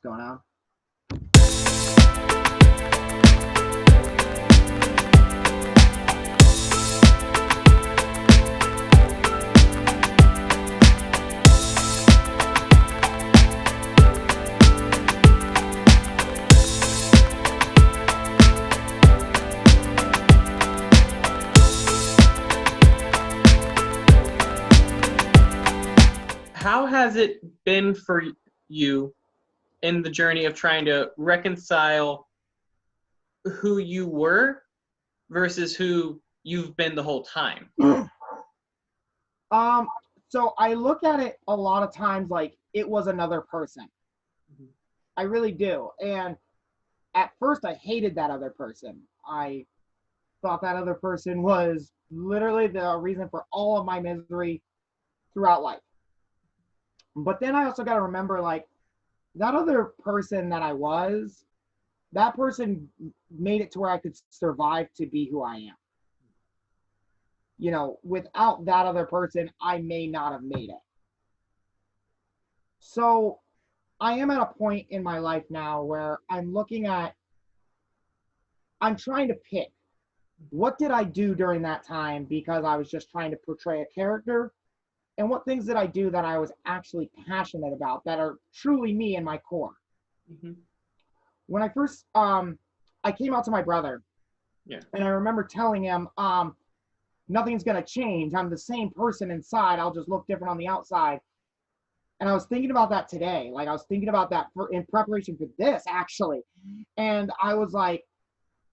going on? How has it been for you in the journey of trying to reconcile who you were versus who you've been the whole time? So I look at it a lot of times like it was another person. Mhm. I really do. And at first I hated that other person. I thought that other person was literally the reason for all of my misery throughout life. But then I also got to remember, like, that other person that I was, that person made it to where I could survive to be who I am. You know, without that other person, I may not have made it. So I am at a point in my life now where I'm trying to pick what did I do during that time because I was just trying to portray a character, and what things did I do that I was actually passionate about that are truly me in my core. Mm-hmm. When I first I came out to my brother, Yeah. and I remember telling him nothing's going to change. I'm the same person inside. I'll just look different on the outside. And I was thinking about that today. Like, I was thinking about that in preparation for this, actually. And I was like,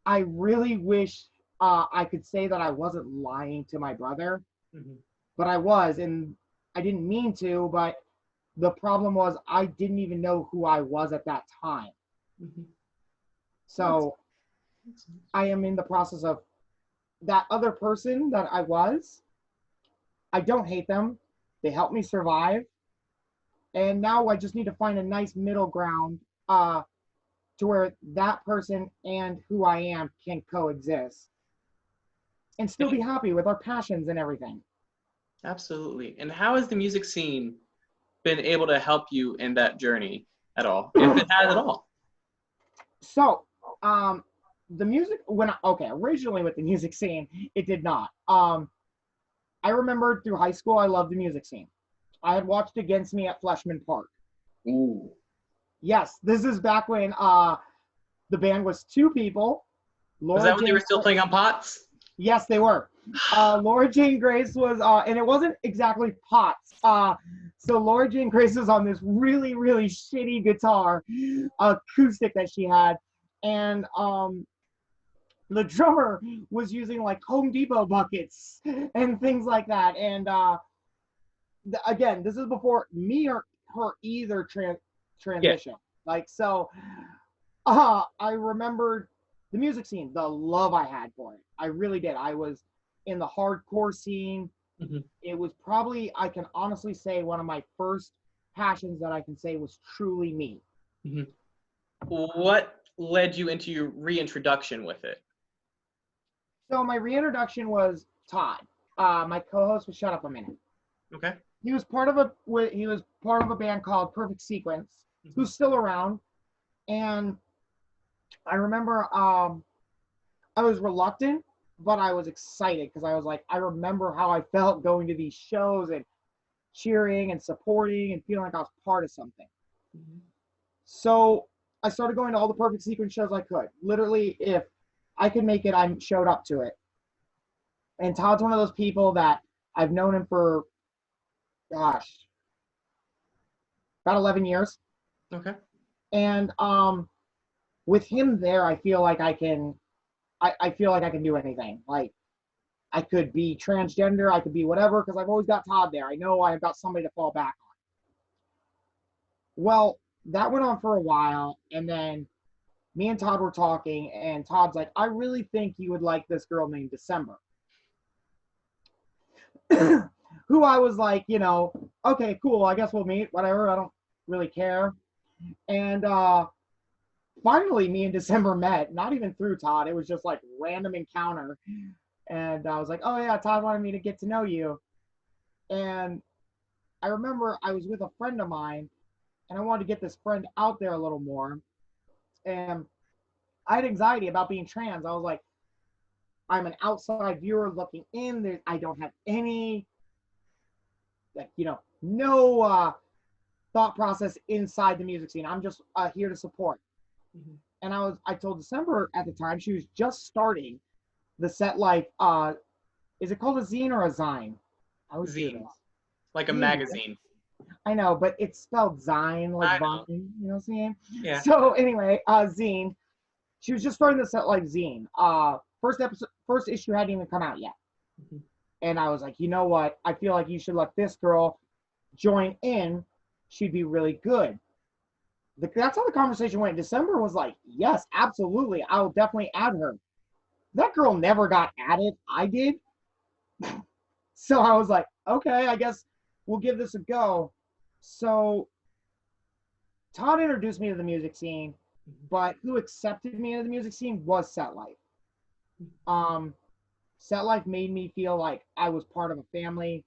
I really wish I could say that I wasn't lying to my brother, Mm-hmm. but I was. And I didn't mean to, but the problem was I didn't even know who I was at that time. Mm-hmm. So I am in the process of that other person that I was. I don't hate them. They helped me survive. And now I just need to find a nice middle ground to where that person and who I am can coexist and still be happy with our passions and everything. Absolutely. And how has the music scene been able to help you in that journey at all, if it has at all? So, the music originally with the music scene, it did not. I remember through high school, I loved the music scene. I had watched Against Me at Fleshman Park. Ooh. Yes, this is back when the band was two people. Was that when they were still playing on pots? Yes, they were. Laura Jane Grace was, and it wasn't exactly pots. So Laura Jane Grace was on this really, really shitty guitar acoustic that she had, and the drummer was using like Home Depot buckets and things like that. And again, this is before me or her either transition. Yeah. Like, so I remembered the music scene, the love I had for it. I really did. I was in the hardcore scene. Mm-hmm. It was probably, I can honestly say, one of my first passions that I can say was truly me. Mm-hmm. What led you into your reintroduction with it? So my reintroduction was Todd. My co-host was Shut Up a Minute. Okay. He was part of a band called Perfect Sequence, mm-hmm. who's still around. And I remember I was reluctant, but I was excited because I was like, I remember how I felt going to these shows and cheering and supporting and feeling like I was part of something. Mm-hmm. So I started going to all the Perfect Sequence shows I could. Literally, if I could make it, I showed up to it. And Todd's one of those people that I've known him for, gosh, about 11 years. Okay. And with him there, I feel like I can do anything. Like, I could be transgender, I could be whatever, because I've always got Todd there. I know I've got somebody to fall back on. Well, that went on for a while, and then me and Todd were talking, and Todd's like, I really think you would like this girl named December. Who I was like, okay, cool, I guess we'll meet, whatever, I don't really care. And finally, me and December met, not even through Todd, it was just like random encounter. And I was like, oh yeah, Todd wanted me to get to know you. And I remember I was with a friend of mine, and I wanted to get this friend out there a little more. And I had anxiety about being trans. I was like, I'm an outside viewer looking in. I don't have any, like, no thought process inside the music scene. I'm just here to support. Mm-hmm. And I told December at the time, she was just starting the Set Life. Is it called a zine or a zine? I always do Zine. this. Like a Zine. magazine. I know, but it's spelled zine, like I know. vine. You know what I'm saying? Yeah. So anyway, zine. She was just starting the Set Life zine. First issue hadn't even come out yet. Mm-hmm. And I was like, you know what? I feel like you should let this girl join in. She'd be really good. That's how the conversation went. December was like, yes, absolutely. I'll definitely add her. That girl never got added. I did. So I was like, okay, I guess we'll give this a go. So Todd introduced me to the music scene, but who accepted me into the music scene was Set Life. Set Life made me feel like I was part of a family.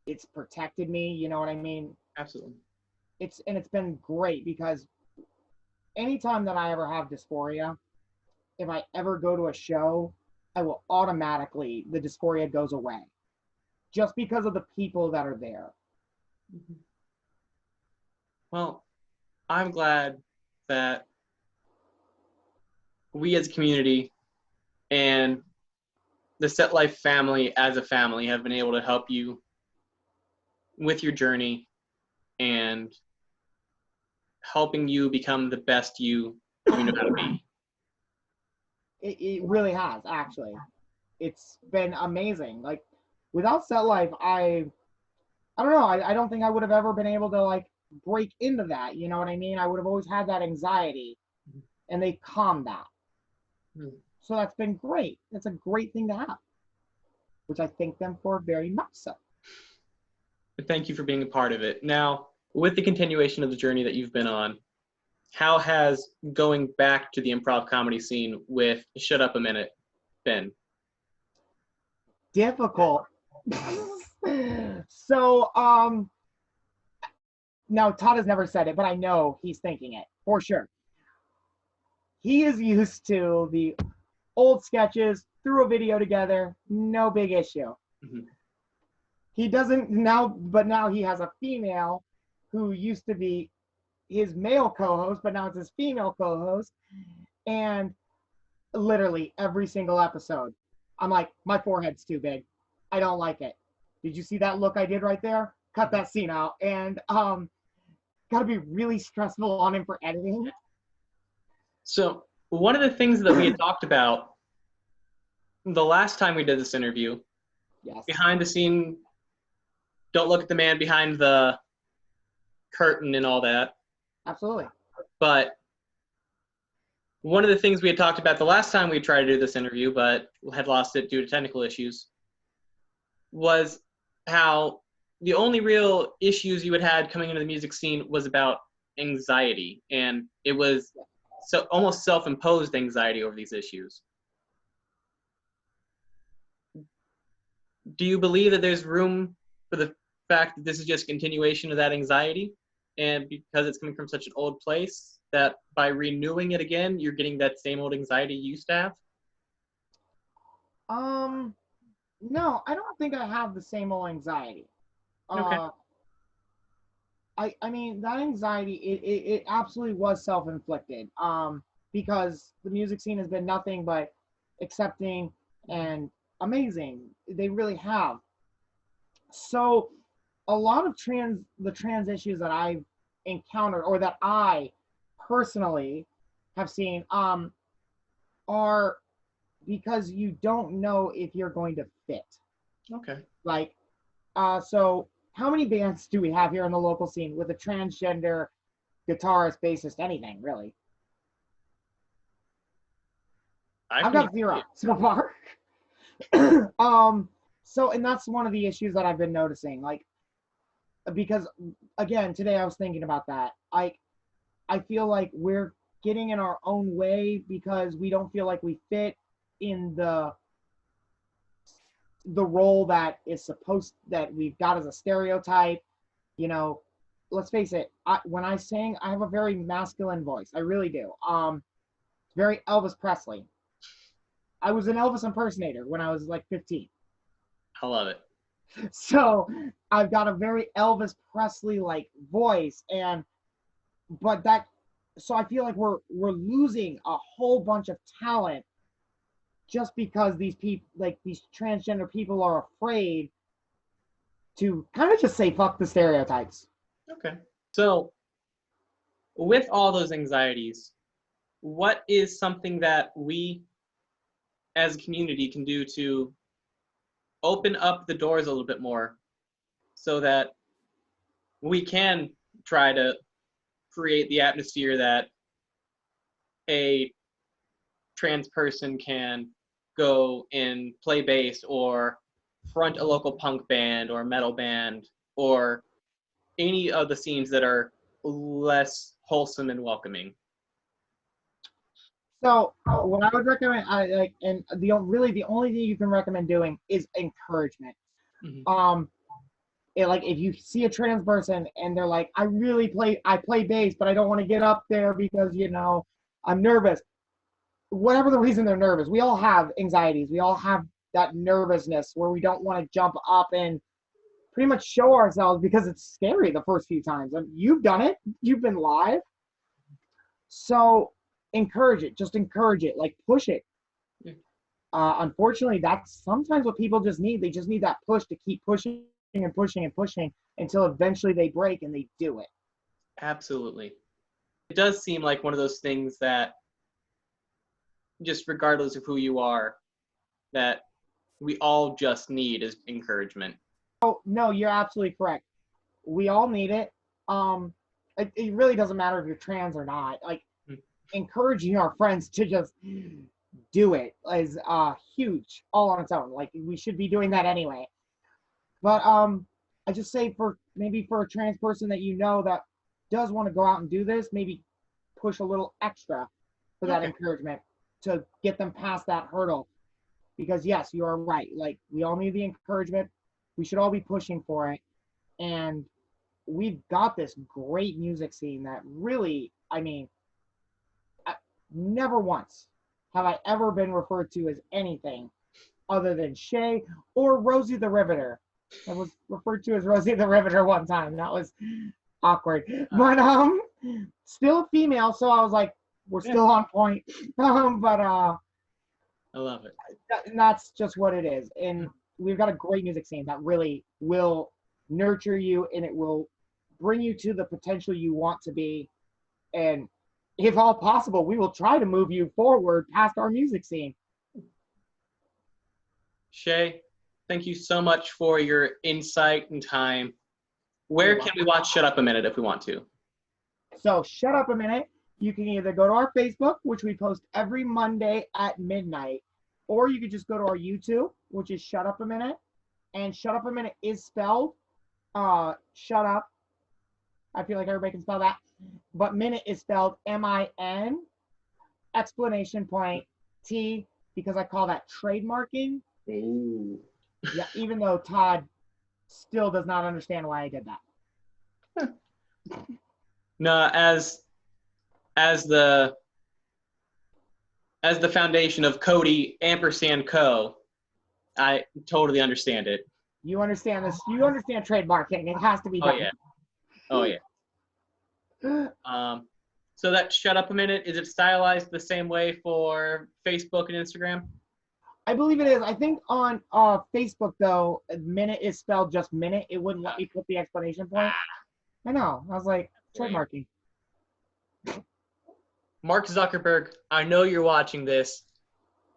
It's protected me, you know what I mean? Absolutely. It's been great because anytime that I ever have dysphoria, if I ever go to a show, I will automatically, the dysphoria goes away just because of the people that are there. Mm-hmm. Well, I'm glad that we as a community and the Set Life family as a family have been able to help you with your journey and helping you become the best you know how to be. It really has, actually. It's been amazing. Like, without Set Life, I don't know. I don't think I would have ever been able to, like, break into that. You know what I mean? I would have always had that anxiety, and they calmed that. Mm-hmm. So that's been great. It's a great thing to have, which I thank them for very much so. Thank you for being a part of it. Now, with the continuation of the journey that you've been on, how has going back to the improv comedy scene with Shut Up a Minute been? Difficult. So, now Todd has never said it, but I know he's thinking it for sure. He is used to the old sketches, threw a video together, no big issue. Mm-hmm. He doesn't now, but now he has a female who used to be his male co-host, but now it's his female co-host. And literally every single episode, I'm like, my forehead's too big. I don't like it. Did you see that look I did right there? Cut that scene out. And gotta be really stressful on him for editing. So one of the things that we had talked about the last time we did this interview, Yes. behind the scene, don't look at the man behind the curtain and all that. Absolutely. But one of the things we had talked about the last time we tried to do this interview, but had lost it due to technical issues, was how the only real issues you had coming into the music scene was about anxiety, and it was so almost self-imposed anxiety over these issues. Do you believe that there's room for the fact that this is just a continuation of that anxiety, and because it's coming from such an old place, that by renewing it again, you're getting that same old anxiety you used to have? No, I don't think I have the same old anxiety. Okay. I mean, that anxiety, it absolutely was self-inflicted. Because the music scene has been nothing but accepting and amazing. They really have. So a lot of the trans issues that I've encountered, or that I personally have seen, are because you don't know if you're going to fit. Okay. Like, so how many bands do we have here in the local scene with a transgender guitarist, bassist, anything really? I've got 0 so far. So, and that's one of the issues that I've been noticing, like, because again, today I was thinking about that. I feel like we're getting in our own way because we don't feel like we fit in the role that we've got as a stereotype. You know, let's face it, when I sing, I have a very masculine voice. I really do. Very Elvis Presley. I was an Elvis impersonator when I was like 15. I love it. So I've got a very Elvis Presley like voice, so I feel like we're losing a whole bunch of talent just because these people, like these transgender people, are afraid to kind of just say fuck the stereotypes. Okay. So with all those anxieties, what is something that we as a community can do to open up the doors a little bit more so that we can try to create the atmosphere that a trans person can go and play bass or front a local punk band or metal band or any of the scenes that are less wholesome and welcoming? So what I would recommend, the only thing you can recommend doing is encouragement. Mm-hmm. Like if you see a trans person and they're like, I play bass, but I don't want to get up there because I'm nervous. Whatever the reason they're nervous, we all have anxieties. We all have that nervousness where we don't want to jump up and pretty much show ourselves because it's scary the first few times. And you've done it. You've been live. So encourage it. Just encourage it. Like push it. Yeah. Unfortunately, that's sometimes what people just need. They just need that push to keep pushing and pushing and pushing until eventually they break and they do it. Absolutely. It does seem like one of those things that just regardless of who you are, that we all just need is encouragement. Oh, no, you're absolutely correct. We all need it. It really doesn't matter if you're trans or not. Like, encouraging our friends to just do it is huge all on its own. Like, we should be doing that anyway. But I just say for a trans person that that does want to go out and do this, maybe push a little extra for that encouragement to get them past that hurdle. Because yes, you are right. Like, we all need the encouragement. We should all be pushing for it. And we've got this great music scene that really, never once have I ever been referred to as anything other than Shay or Rosie the Riveter. I was referred to as Rosie the Riveter one time. That was awkward. But still female, so I was like, we're still on point. I love it. That's just what it is. And we've got a great music scene that really will nurture you and it will bring you to the potential you want to be. And if all possible, we will try to move you forward past our music scene. Shay, thank you so much for your insight and time. Where can we watch Shut Up a Minute if we want to? So Shut Up a Minute, you can either go to our Facebook, which we post every Monday at midnight, or you could just go to our YouTube, which is Shut Up a Minute. And Shut Up a Minute is spelled shut up. I feel like everybody can spell that. But minute is spelled M-I-N, explanation point, T, because I call that trademarking. Ooh. Yeah, even though Todd still does not understand why I did that. No, as the foundation of Cody & Co., I totally understand it. You understand this. You understand trademarking. It has to be done. Oh, yeah. So that Shut Up a Minute, is it stylized the same way for Facebook and Instagram? I believe it is. I think on Facebook, though, minute is spelled just minute. It wouldn't let me put the explanation point. I know. I was like, trademarking. Mark Zuckerberg, I know you're watching this.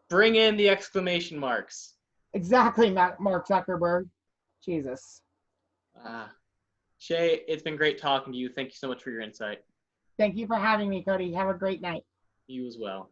Bring in the exclamation marks. Exactly, Mark Zuckerberg. Jesus. Shay, it's been great talking to you. Thank you so much for your insight. Thank you for having me, Cody. Have a great night. You as well.